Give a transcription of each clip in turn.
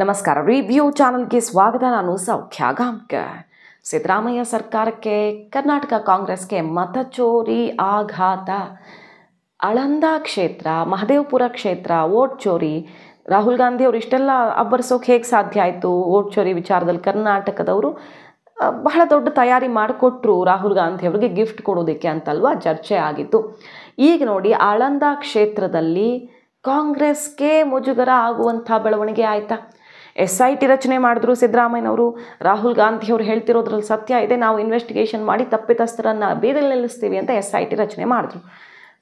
ನಮಸ್ಕಾರ. ರಿವ್ಯೂ ಚಾನಲ್ಗೆ ಸ್ವಾಗತ. ನಾನು ಸೌಖ್ಯ ಗಾಂವ್ಕರ್. ಸಿದ್ದರಾಮಯ್ಯ ಸರ್ಕಾರಕ್ಕೆ ಕರ್ನಾಟಕ ಕಾಂಗ್ರೆಸ್ಗೆ ಮತಚೋರಿ ಆಘಾತ. ಆಳಂದ ಕ್ಷೇತ್ರ, ಮಹದೇವಪುರ ಕ್ಷೇತ್ರ, ವೋಟ್ ಚೋರಿ. ರಾಹುಲ್ ಗಾಂಧಿ ಅವರು ಇಷ್ಟೆಲ್ಲ ಅಬ್ಬರಿಸೋಕೆ ಹೇಗೆ ಸಾಧ್ಯ ಆಯಿತು? ವೋಟ್ ಚೋರಿ ವಿಚಾರದಲ್ಲಿ ಕರ್ನಾಟಕದವರು ಬಹಳ ದೊಡ್ಡ ತಯಾರಿ ಮಾಡಿಕೊಟ್ರು ರಾಹುಲ್ ಗಾಂಧಿ ಅವರಿಗೆ ಗಿಫ್ಟ್ ಕೊಡೋದಕ್ಕೆ ಅಂತಲ್ವಾ ಚರ್ಚೆ ಆಗಿತ್ತು. ಈಗ ನೋಡಿ, ಆಳಂದ ಕ್ಷೇತ್ರದಲ್ಲಿ ಕಾಂಗ್ರೆಸ್ಗೆ ಮುಜುಗರ ಆಗುವಂಥ ಬೆಳವಣಿಗೆ ಆಯಿತಾ? SIT ರಚನೆ ಮಾಡಿದ್ರು ಸಿದ್ದರಾಮಯ್ಯನವರು. ರಾಹುಲ್ ಗಾಂಧಿ ಅವರು ಹೇಳ್ತಿರೋದ್ರಲ್ಲಿ ಸತ್ಯ ಇದೆ, ನಾವು ಇನ್ವೆಸ್ಟಿಗೇಷನ್ ಮಾಡಿ ತಪ್ಪಿತಸ್ಥರನ್ನು ಬೇದಲ್ಲಿ ನಿಲ್ಲಿಸ್ತೀವಿ ಅಂತ SIT ರಚನೆ ಮಾಡಿದ್ರು.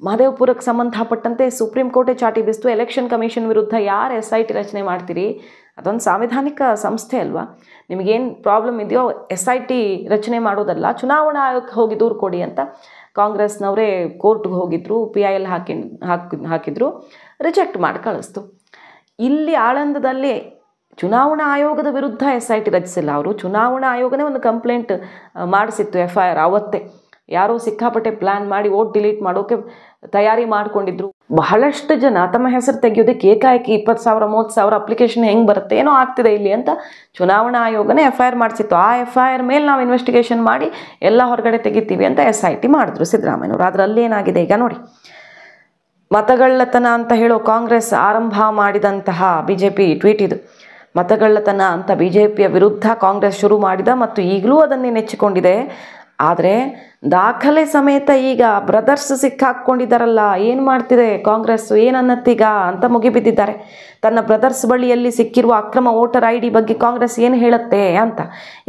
ಮಹದೇವಪುರಕ್ಕೆ ಸಂಬಂಧಪಟ್ಟಂತೆ ಸುಪ್ರೀಂ ಕೋರ್ಟೇ ಚಾಟಿ ಬೀಸ್ತು. ಎಲೆಕ್ಷನ್ ಕಮಿಷನ್ ವಿರುದ್ಧ ಯಾರು SIT ರಚನೆ ಮಾಡ್ತೀರಿ? ಅದೊಂದು ಸಾಂವಿಧಾನಿಕ ಸಂಸ್ಥೆ ಅಲ್ವಾ? ನಿಮಗೇನು ಪ್ರಾಬ್ಲಮ್ ಇದೆಯೋ SIT ರಚನೆ ಮಾಡೋದಲ್ಲ, ಚುನಾವಣಾ ಆಯೋಗಕ್ಕೆ ಹೋಗಿ ದೂರು ಕೊಡಿ ಅಂತ ಕಾಂಗ್ರೆಸ್ನವರೇ ಕೋರ್ಟ್ಗೆ ಹೋಗಿದ್ರು, PIL ಹಾಕಿದ್ರು, ರಿಜೆಕ್ಟ್ ಮಾಡಿ ಕಳಿಸ್ತು. ಇಲ್ಲಿ ಆಳಂದದಲ್ಲಿ ಚುನಾವಣಾ ಆಯೋಗದ ವಿರುದ್ಧ SIT ರಚಿಸಿಲ್ಲ ಅವರು. ಚುನಾವಣಾ ಆಯೋಗನೇ ಒಂದು ಕಂಪ್ಲೇಂಟ್ ಮಾಡಿಸಿತ್ತು, FIR. ಅವತ್ತೇ ಯಾರೋ ಸಿಕ್ಕಾಪಟ್ಟೆ ಪ್ಲ್ಯಾನ್ ಮಾಡಿ ವೋಟ್ ಡಿಲೀಟ್ ಮಾಡೋಕೆ ತಯಾರಿ ಮಾಡಿಕೊಂಡಿದ್ರು. ಬಹಳಷ್ಟು ಜನ ತಮ್ಮ ಹೆಸರು ತೆಗೆಯೋದಕ್ಕೆ ಏಕಾಏಕಿ 20,000 30,000 ಅಪ್ಲಿಕೇಶನ್ ಹೆಂಗೆ ಬರುತ್ತೆ, ಏನೋ ಆಗ್ತಿದೆ ಇಲ್ಲಿ ಅಂತ ಚುನಾವಣಾ ಆಯೋಗನೇ FIR ಮಾಡಿಸಿತ್ತು. ಆ FIR ಮೇಲೆ ನಾವು ಇನ್ವೆಸ್ಟಿಗೇಷನ್ ಮಾಡಿ ಎಲ್ಲ ಹೊರಗಡೆ ತೆಗಿತೀವಿ ಅಂತ SIT ಮಾಡಿದ್ರು ಸಿದ್ದರಾಮಯ್ಯನವರು. ಅದರಲ್ಲಿ ಏನಾಗಿದೆ ಈಗ ನೋಡಿ. ಮತಗಳ್ಳತನ ಅಂತ ಹೇಳೋ ಕಾಂಗ್ರೆಸ್ ಆರಂಭ ಮಾಡಿದಂತಹ BJP ಟ್ವೀಟ್ ಇದು. ಮತಗಳ್ಳತನ ಅಂತ BJPಯ ವಿರುದ್ಧ ಕಾಂಗ್ರೆಸ್ ಶುರು ಮಾಡಿದ ಮತ್ತು ಈಗಲೂ ಅದನ್ನೇ ನೆಚ್ಚಿಕೊಂಡಿದೆ. ಆದರೆ ದಾಖಲೆ ಸಮೇತ ಈಗ ಬ್ರದರ್ಸ್ ಸಿಕ್ಕಾಕ್ಕೊಂಡಿದ್ದಾರಲ್ಲ, ಏನು ಮಾಡ್ತಿದೆ ಕಾಂಗ್ರೆಸ್, ಏನನ್ನತ್ತೀಗ ಅಂತ ಮುಗಿಬಿದ್ದಿದ್ದಾರೆ. ತನ್ನ ಬ್ರದರ್ಸ್ ಬಳಿಯಲ್ಲಿ ಸಿಕ್ಕಿರುವ ಅಕ್ರಮ ವೋಟರ್ ID ಬಗ್ಗೆ ಕಾಂಗ್ರೆಸ್ ಏನು ಹೇಳುತ್ತೆ ಅಂತ.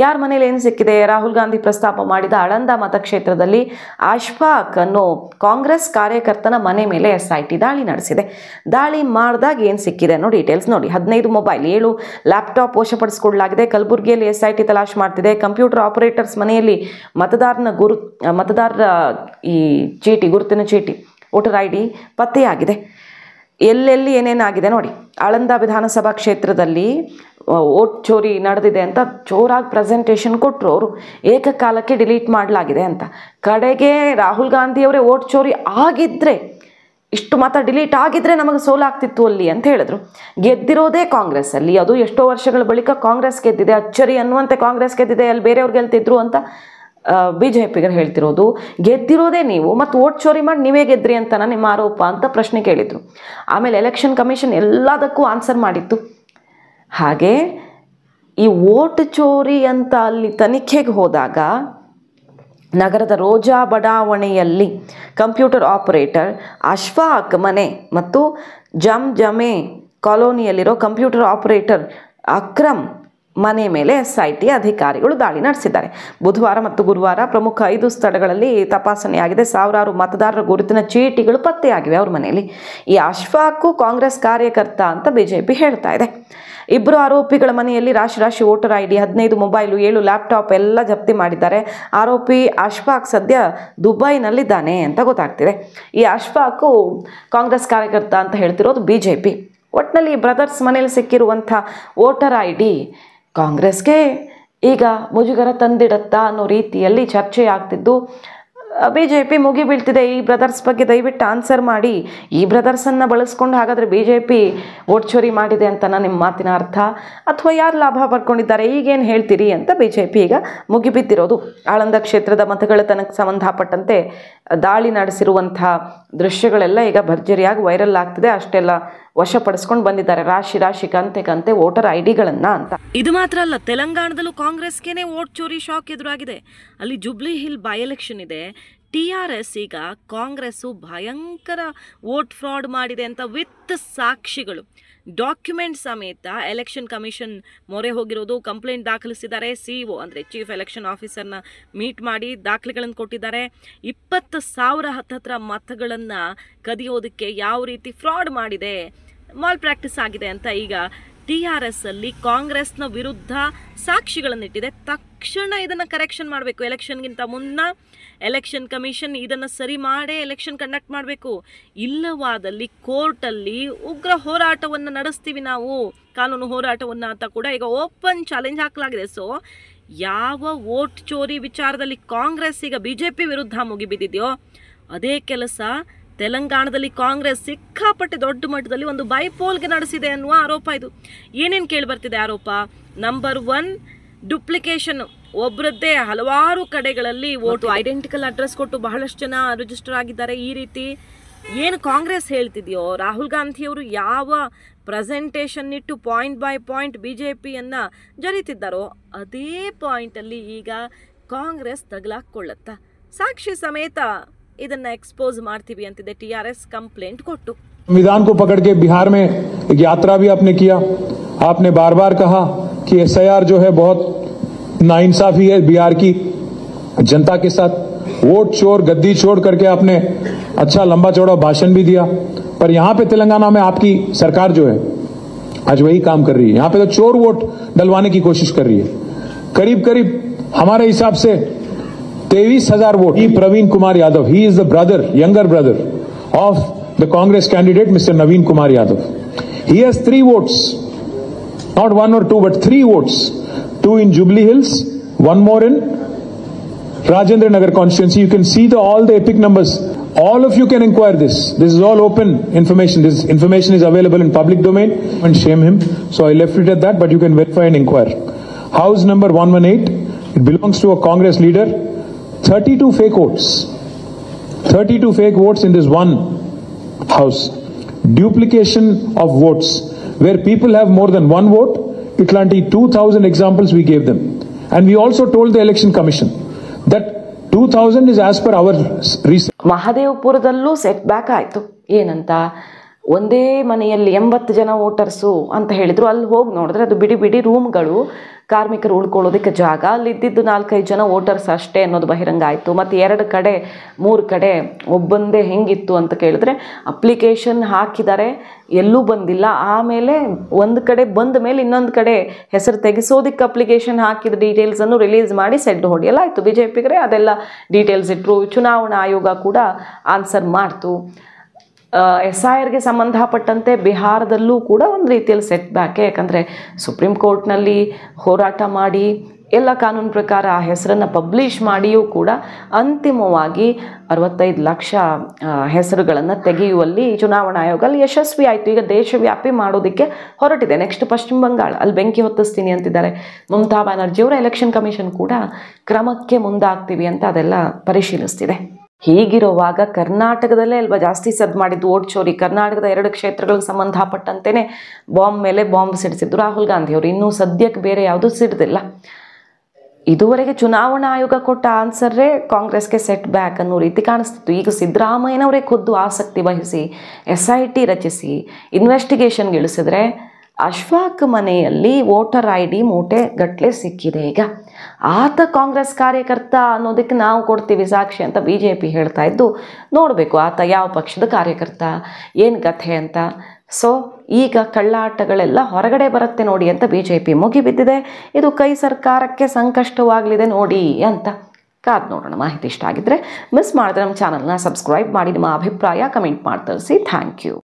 ಯಾರ ಮನೇಲಿ ಏನು ಸಿಕ್ಕಿದೆ? ರಾಹುಲ್ ಗಾಂಧಿ ಪ್ರಸ್ತಾಪ ಮಾಡಿದ ಆಳಂದ ಮತಕ್ಷೇತ್ರದಲ್ಲಿ ಅಶ್ಫಾಕ್ ಅನ್ನೋ ಕಾಂಗ್ರೆಸ್ ಕಾರ್ಯಕರ್ತನ ಮನೆ ಮೇಲೆ SIT ದಾಳಿ ನಡೆಸಿದೆ. ದಾಳಿ ಮಾಡಿದಾಗ ಏನು ಸಿಕ್ಕಿದೆ ಅನ್ನೋ ಡೀಟೇಲ್ಸ್ ನೋಡಿ. 15 ಮೊಬೈಲ್, 7 ಲ್ಯಾಪ್ಟಾಪ್ ವಶಪಡಿಸಿಕೊಳ್ಳಲಾಗಿದೆ. ಕಲಬುರಗಿಯಲ್ಲಿ SIT ತಲಾಶ್ ಮಾಡ್ತಿದೆ. ಕಂಪ್ಯೂಟರ್ ಆಪರೇಟರ್ಸ್ ಮನೆಯಲ್ಲಿ ಮತದಾರರ ಈ ಚೀಟಿ, ಗುರುತಿನ ಚೀಟಿ, ವೋಟರ್ ID ಪತ್ತೆಯಾಗಿದೆ. ಎಲ್ಲೆಲ್ಲಿ ಏನೇನಾಗಿದೆ ನೋಡಿ. ಆಳಂದ ವಿಧಾನಸಭಾ ಕ್ಷೇತ್ರದಲ್ಲಿ ವೋಟ್ ಚೋರಿ ನಡೆದಿದೆ ಅಂತ ಜೋರಾಗಿ ಪ್ರೆಸೆಂಟೇಷನ್ ಕೊಟ್ಟರು ಅವರು. ಏಕಕಾಲಕ್ಕೆ ಡಿಲೀಟ್ ಮಾಡಲಾಗಿದೆ ಅಂತ. ಕಡೆಗೆ ರಾಹುಲ್ ಗಾಂಧಿಯವರೇ ವೋಟ್ ಚೋರಿ ಆಗಿದ್ದರೆ, ಇಷ್ಟು ಮತ ಡಿಲೀಟ್ ಆಗಿದ್ದರೆ ನಮಗೆ ಸೋಲಾಗ್ತಿತ್ತು ಅಲ್ಲಿ ಅಂತ ಹೇಳಿದ್ರು. ಗೆದ್ದಿರೋದೇ ಕಾಂಗ್ರೆಸ್ಸಲ್ಲಿ, ಅದು ಎಷ್ಟೋ ವರ್ಷಗಳ ಬಳಿಕ ಕಾಂಗ್ರೆಸ್ ಗೆದ್ದಿದೆ. ಅಚ್ಚರಿ ಅನ್ನುವಂತೆ ಕಾಂಗ್ರೆಸ್ ಗೆದ್ದಿದೆ, ಅಲ್ಲಿ ಬೇರೆಯವ್ರು ಗೆಲ್ತಿದ್ರು ಅಂತ BJPಗರು ಹೇಳ್ತಿರೋದು. ಗೆದ್ದಿರೋದೇ ನೀವು, ಮತ್ತು ವೋಟ್ ಚೋರಿ ಮಾಡಿ ನೀವೇ ಗೆದ್ರಿ ಅಂತನ ನಿಮ್ಮ ಆರೋಪ ಅಂತ ಪ್ರಶ್ನೆ ಕೇಳಿದರು. ಆಮೇಲೆ ಎಲೆಕ್ಷನ್ ಕಮಿಷನ್ ಎಲ್ಲದಕ್ಕೂ ಆನ್ಸರ್ ಮಾಡಿತ್ತು. ಹಾಗೆ ಈ ವೋಟ್ ಚೋರಿ ಅಂತ ಅಲ್ಲಿ ತನಿಖೆಗೆ ಹೋದಾಗ ನಗರದ ರೋಜಾ ಬಡಾವಣೆಯಲ್ಲಿ ಕಂಪ್ಯೂಟರ್ ಆಪರೇಟರ್ ಅಶ್ಫಾಕ್ ಮನೆ ಮತ್ತು ಜಮೆ ಕಾಲೋನಿಯಲ್ಲಿರೋ ಕಂಪ್ಯೂಟರ್ ಆಪರೇಟರ್ ಅಕ್ರಮ್ ಮನೆ ಮೇಲೆ SIT ಅಧಿಕಾರಿಗಳು ದಾಳಿ ನಡೆಸಿದ್ದಾರೆ. ಬುಧವಾರ ಮತ್ತು ಗುರುವಾರ ಪ್ರಮುಖ 5 ಸ್ಥಳಗಳಲ್ಲಿ ತಪಾಸಣೆಯಾಗಿದೆ. ಸಾವಿರಾರು ಮತದಾರರ ಗುರುತಿನ ಚೀಟಿಗಳು ಪತ್ತೆಯಾಗಿವೆ ಅವ್ರ ಮನೆಯಲ್ಲಿ. ಈ ಅಶ್ಫಾಕು ಕಾಂಗ್ರೆಸ್ ಕಾರ್ಯಕರ್ತ ಅಂತ BJP ಹೇಳ್ತಾ ಇದೆ. ಇಬ್ಬರು ಆರೋಪಿಗಳ ಮನೆಯಲ್ಲಿ ರಾಶಿ ವೋಟರ್ ID, 15 ಮೊಬೈಲು, 7 ಲ್ಯಾಪ್ಟಾಪ್ ಎಲ್ಲ ಜಪ್ತಿ ಮಾಡಿದ್ದಾರೆ. ಆರೋಪಿ ಅಶ್ಫಾಕ್ ಸದ್ಯ ದುಬೈನಲ್ಲಿದ್ದಾನೆ ಅಂತ ಗೊತ್ತಾಗ್ತಿದೆ. ಈ ಅಶ್ಫಾಕು ಕಾಂಗ್ರೆಸ್ ಕಾರ್ಯಕರ್ತ ಅಂತ ಹೇಳ್ತಿರೋದು BJP. ಒಟ್ಟಿನಲ್ಲಿ ಬ್ರದರ್ಸ್ ಮನೇಲಿ ಸಿಕ್ಕಿರುವಂಥ ವೋಟರ್ ID ಕಾಂಗ್ರೆಸ್ಗೆ ಈಗ ಮುಜುಗರ ತಂದಿಡತ್ತಾ ಅನ್ನೋ ರೀತಿಯಲ್ಲಿ ಚರ್ಚೆ ಆಗ್ತಿದ್ದು BJP ಮುಗಿ ಬೀಳ್ತಿದೆ. ಈ ಬ್ರದರ್ಸ್ ಬಗ್ಗೆ ದಯವಿಟ್ಟು ಆನ್ಸರ್ ಮಾಡಿ. ಈ ಬ್ರದರ್ಸನ್ನು ಬಳಸ್ಕೊಂಡು ಹಾಗಾದರೆ BJP ವೋಟ್ ಚೋರಿ ಮಾಡಿದೆ ಅಂತನ ನಿಮ್ಮ ಮಾತಿನ ಅರ್ಥ, ಅಥವಾ ಯಾರು ಲಾಭ ಪಡ್ಕೊಂಡಿದ್ದಾರೆ, ಈಗೇನು ಹೇಳ್ತೀರಿ ಅಂತ BJP ಈಗ ಮುಗಿಬಿದ್ದಿರೋದು. ಆಳಂದ ಕ್ಷೇತ್ರದ ಮತಗಳ್ಳತನಕ್ಕೆ ಸಂಬಂಧಪಟ್ಟಂತೆ ದಾಳಿ ನಡೆಸಿರುವಂಥ ದೃಶ್ಯಗಳೆಲ್ಲ ಈಗ ಭರ್ಜರಿಯಾಗಿ ವೈರಲ್ ಆಗ್ತಿದೆ. ಅಷ್ಟೆಲ್ಲ ವಶಪಡಿಸ್ಕೊಂಡು ಬಂದಿದ್ದಾರೆ ರಾಶಿ ಕಂತೆ ವೋಟರ್ IDಗಳನ್ನು ಅಂತ. ಇದು ಮಾತ್ರ ಅಲ್ಲ, ತೆಲಂಗಾಣದಲ್ಲೂ ಕಾಂಗ್ರೆಸ್ಗೆನೆ ವೋಟ್ ಚೋರಿ ಶಾಕ್ ಎದುರಾಗಿದೆ. ಅಲ್ಲಿ ಜುಬ್ಲಿ ಹಿಲ್ ಬೈ ಎಲೆಕ್ಷನ್ ಇದೆ. TRS ಈಗ ಕಾಂಗ್ರೆಸ್ಸು ಭಯಂಕರ ವೋಟ್ ಫ್ರಾಡ್ ಮಾಡಿದೆ ಅಂತ ವಿತ್ ಸಾಕ್ಷಿಗಳು, ಡಾಕ್ಯುಮೆಂಟ್ ಸಮೇತ ಎಲೆಕ್ಷನ್ ಕಮಿಷನ್ ಮೊರೆ ಹೋಗಿರೋದು. ಕಂಪ್ಲೇಂಟ್ ದಾಖಲಿಸಿದ್ದಾರೆ. CO ಅಂದರೆ ಚೀಫ್ ಎಲೆಕ್ಷನ್ ಆಫೀಸರ್ನ ಮೀಟ್ ಮಾಡಿ ದಾಖಲೆಗಳನ್ನು ಕೊಟ್ಟಿದ್ದಾರೆ. 20,000 ಹತ್ತತ್ರ ಮತಗಳನ್ನು ಕದಿಯೋದಕ್ಕೆ ಯಾವ ರೀತಿ ಫ್ರಾಡ್ ಮಾಡಿದೆ, ಮಾಲ್ ಪ್ರಾಕ್ಟೀಸ್ ಆಗಿದೆ ಅಂತ ಈಗ TRS ಅಲ್ಲಿ ಕಾಂಗ್ರೆಸ್ನ ವಿರುದ್ಧ ಸಾಕ್ಷಿಗಳನ್ನಿಟ್ಟಿದೆ. ತಕ್ಷಣ ಇದನ್ನು ಕರೆಕ್ಷನ್ ಮಾಡಬೇಕು. ಎಲೆಕ್ಷನ್ಗಿಂತ ಮುನ್ನ ಎಲೆಕ್ಷನ್ ಕಮಿಷನ್ ಇದನ್ನು ಸರಿ ಮಾಡೇ ಎಲೆಕ್ಷನ್ ಕಂಡಕ್ಟ್ ಮಾಡಬೇಕು. ಇಲ್ಲವಾದಲ್ಲಿ ಕೋರ್ಟಲ್ಲಿ ಉಗ್ರ ಹೋರಾಟವನ್ನು ನಡೆಸ್ತೀವಿ ನಾವು, ಕಾನೂನು ಹೋರಾಟವನ್ನು ಅಂತ ಕೂಡ ಈಗ ಓಪನ್ ಚಾಲೆಂಜ್ ಹಾಕಲಾಗಿದೆ. ಸೊ ಯಾವ ವೋಟ್ ಚೋರಿ ವಿಚಾರದಲ್ಲಿ ಕಾಂಗ್ರೆಸ್ ಈಗ BJP ವಿರುದ್ಧ ಮುಗಿಬಿದ್ದಿದೆಯೋ ಅದೇ ಕೆಲಸ ತೆಲಂಗಾಣದಲ್ಲಿ ಕಾಂಗ್ರೆಸ್ ಸಿಕ್ಕಾಪಟ್ಟೆ ದೊಡ್ಡ ಮಟ್ಟದಲ್ಲಿ ಒಂದು ಬೈಪೋಲ್ಗೆ ನಡೆಸಿದೆ ಅನ್ನುವ ಆರೋಪ ಇದು. ಏನೇನು ಕೇಳಿ ಬರ್ತಿದೆ ಆರೋಪ? Number 1, duplication. ಒಬ್ಬರದ್ದೇ ಹಲವಾರು ಕಡೆಗಳಲ್ಲಿ ವೋಟು ಐಡೆಂಟಿಕಲ್ ಅಡ್ರೆಸ್ ಕೊಟ್ಟು ಬಹಳಷ್ಟು ಜನ ರಿಜಿಸ್ಟರ್ ಆಗಿದ್ದಾರೆ. ಈ ರೀತಿ ಏನು ಕಾಂಗ್ರೆಸ್ ಹೇಳ್ತಿದೆಯೋ, ರಾಹುಲ್ ಗಾಂಧಿಯವರು ಯಾವ ಪ್ರೆಸೆಂಟೇಷನ್ ಇಟ್ಟು ಪಾಯಿಂಟ್ ಬೈ ಪಾಯಿಂಟ್ BJPಯನ್ನು ಜರಿತಿದ್ದಾರೋ ಅದೇ ಪಾಯಿಂಟಲ್ಲಿ ಈಗ ಕಾಂಗ್ರೆಸ್ ತಗಲಾಕೊಳ್ಳುತ್ತಾ ಸಾಕ್ಷಿ ಸಮೇತ ಇದನ್ನ एक्सपोज ಮಾಡ್ತೀವಿ ಅಂತಿದೆ TRS कंप्लेंट ಕೊಟ್ಟು. संविधान को पकड़ के बिहार में एक यात्रा भी आपने किया. आपने बार बार कहा कि SIR जो है बहुत नाइंसाफी है बिहार की जनता के साथ. वोट चोर गद्दी छोड़ करके आपने अच्छा लंबा चौड़ा भाषण भी दिया. पर यहां पे तेलंगाना में आपकी सरकार जो है आज वही काम कर रही है. यहां पे तो चोर वोट डलवाने की कोशिश कर रही है. करीब करीब हमारे हिसाब से 23,000 vote. Praveen Kumar Yadav, he is the brother, younger brother of the Congress candidate Mr. Naveen Kumar Yadav. He has 3 votes, not 1 or 2 but 3 votes. 2 in Jubilee Hills, 1 more in Rajendra Nagar constituency. You can see all the epic numbers. All of you can inquire this. This is all open information. This information is available in public domain. And shame him. So I left it at that, but you can verify and inquire. House number 118. It belongs to a Congress leader. 32 fake votes. 32 fake votes in this one house. Duplication of votes. Where people have more than 1 vote, itlanti 2,000 examples we gave them. And we also told the election commission that 2,000 is as per our research. ಮಹದೇವಪುರದಲ್ಲೂ set back ಆಯಿತು. ಏನಂತ? ಒಂದೇ ಮನೆಯಲ್ಲಿ 80 ಜನ voters ಅಂತ ಹೇಳಿದ್ರು. ಅಲ್ಲಿ ಹೋಗಿ ನೋಡಿದ್ರೆ ಅದು ಬಿಡಿ ಬಿಡಿ ರೂಮ್ಗಳು, ಕಾರ್ಮಿಕರು ಉಳ್ಕೊಳ್ಳೋದಕ್ಕೆ ಜಾಗ, ಅಲ್ಲಿದ್ದಿದ್ದು 4-5 ಜನ ವೋಟರ್ಸ್ ಅಷ್ಟೇ ಅನ್ನೋದು ಬಹಿರಂಗ ಆಯಿತು. ಮತ್ತು 2 ಕಡೆ 3 ಕಡೆ ಒಬ್ಬಂದೇ ಹೆಂಗಿತ್ತು ಅಂತ ಕೇಳಿದ್ರೆ ಅಪ್ಲಿಕೇಶನ್ ಹಾಕಿದ್ದಾರೆ, ಎಲ್ಲೂ ಬಂದಿಲ್ಲ. ಆಮೇಲೆ ಒಂದು ಕಡೆ ಬಂದ ಮೇಲೆ ಇನ್ನೊಂದು ಕಡೆ ಹೆಸರು ತೆಗೆಸೋದಕ್ಕೆ ಅಪ್ಲಿಕೇಶನ್ ಹಾಕಿದ ಡೀಟೇಲ್ಸನ್ನು ರಿಲೀಸ್ ಮಾಡಿ ಸೆಡ್ ಹೊಡೆಯಲಾಯಿತು. BJPಗೆ ಅದೆಲ್ಲ ಡೀಟೇಲ್ಸ್ ಇಟ್ಟರು. ಚುನಾವಣಾ ಆಯೋಗ ಕೂಡ ಆನ್ಸರ್ ಮಾಡ್ತು. SIRಗೆ ಸಂಬಂಧಪಟ್ಟಂತೆ ಬಿಹಾರದಲ್ಲೂ ಕೂಡ ಒಂದು ರೀತಿಯಲ್ಲಿ ಸೆಟ್ ಬ್ಯಾಕೆ. ಯಾಕಂದರೆ ಸುಪ್ರೀಂ ಕೋರ್ಟ್ನಲ್ಲಿ ಹೋರಾಟ ಮಾಡಿ ಎಲ್ಲ ಕಾನೂನು ಪ್ರಕಾರ ಆ ಹೆಸರನ್ನು ಪಬ್ಲಿಷ್ ಮಾಡಿಯೂ ಕೂಡ ಅಂತಿಮವಾಗಿ 65 ಲಕ್ಷ ಹೆಸರುಗಳನ್ನು ತೆಗೆಯುವಲ್ಲಿ ಚುನಾವಣಾ ಆಯೋಗ ಅಲ್ಲಿ ಯಶಸ್ವಿ ಆಯಿತು. ಈಗ ದೇಶವ್ಯಾಪಿ ಮಾಡೋದಕ್ಕೆ ಹೊರಟಿದೆ. ನೆಕ್ಸ್ಟ್ ಪಶ್ಚಿಮ ಬಂಗಾಳ, ಅಲ್ಲಿ ಬೆಂಕಿ ಹೊತ್ತಿಸ್ತೀನಿ ಅಂತಿದ್ದಾರೆ ಮಮತಾ ಬ್ಯಾನರ್ಜಿಯವರ. ಎಲೆಕ್ಷನ್ ಕಮಿಷನ್ ಕೂಡ ಕ್ರಮಕ್ಕೆ ಮುಂದಾಗ್ತೀವಿ ಅಂತ ಅದೆಲ್ಲ ಪರಿಶೀಲಿಸ್ತಿದೆ. ಹೀಗಿರುವಾಗ ಕರ್ನಾಟಕದಲ್ಲೇ ಅಲ್ವಾ ಜಾಸ್ತಿ ಸದ್ದು ಮಾಡಿದ್ದು ವೋಟ್ ಚೋರಿ. ಕರ್ನಾಟಕದ 2 ಕ್ಷೇತ್ರಗಳಿಗೆ ಸಂಬಂಧಪಟ್ಟಂತೆಯೇ ಬಾಂಬ್ ಮೇಲೆ ಬಾಂಬ್ ಸಿಡಿಸಿದ್ದು ರಾಹುಲ್ ಗಾಂಧಿಯವರು. ಇನ್ನೂ ಸದ್ಯಕ್ಕೆ ಬೇರೆ ಯಾವುದೂ ಸಿಡಿದಿಲ್ಲ. ಇದುವರೆಗೆ ಚುನಾವಣಾ ಆಯೋಗ ಕೊಟ್ಟ ಆನ್ಸರೇ ಕಾಂಗ್ರೆಸ್ಗೆ ಸೆಟ್ ಬ್ಯಾಕ್ ಅನ್ನೋ ರೀತಿ ಕಾಣಿಸ್ತಿತ್ತು. ಈಗ ಸಿದ್ದರಾಮಯ್ಯನವರೇ ಖುದ್ದು ಆಸಕ್ತಿ ವಹಿಸಿ SIT ರಚಿಸಿ ಇನ್ವೆಸ್ಟಿಗೇಷನ್ಗೆ ಇಳಿಸಿದ್ರೆ ಅಶ್ವಾಕ್ ಮನೆಯಲ್ಲಿ ವೋಟರ್ ID ಮೂಟೆ ಗಟ್ಟಲೆ ಸಿಕ್ಕಿದೆ. ಈಗ ಆತ ಕಾಂಗ್ರೆಸ್ ಕಾರ್ಯಕರ್ತ ಅನ್ನೋದಕ್ಕೆ ನಾವು ಕೊಡ್ತೀವಿ ಸಾಕ್ಷಿ ಅಂತ BJP ಹೇಳ್ತಾ ಇದ್ದು, ನೋಡಬೇಕು ಆತ ಯಾವ ಪಕ್ಷದ ಕಾರ್ಯಕರ್ತ, ಏನು ಕಥೆ ಅಂತ. ಸೊ ಈಗ ಕಳ್ಳಾಟಗಳೆಲ್ಲ ಹೊರಗಡೆ ಬರುತ್ತೆ ನೋಡಿ ಅಂತ BJP ಮುಗಿಬಿದ್ದಿದೆ. ಇದು ಕೈ ಸರ್ಕಾರಕ್ಕೆ ಸಂಕಷ್ಟವಾಗಲಿದೆ ನೋಡಿ ಅಂತ ಕಾದು ನೋಡೋಣ. ಮಾಹಿತಿ ಇಷ್ಟ ಆಗಿದ್ದರೆ ಮಿಸ್ ಮಾಡಿದ್ರೆ ನಮ್ಮ ಚಾನಲ್ನ ಸಬ್ಸ್ಕ್ರೈಬ್ ಮಾಡಿ, ನಿಮ್ಮ ಅಭಿಪ್ರಾಯ ಕಮೆಂಟ್ ಮಾಡಿ ತಿಳಿಸಿ. Thank you.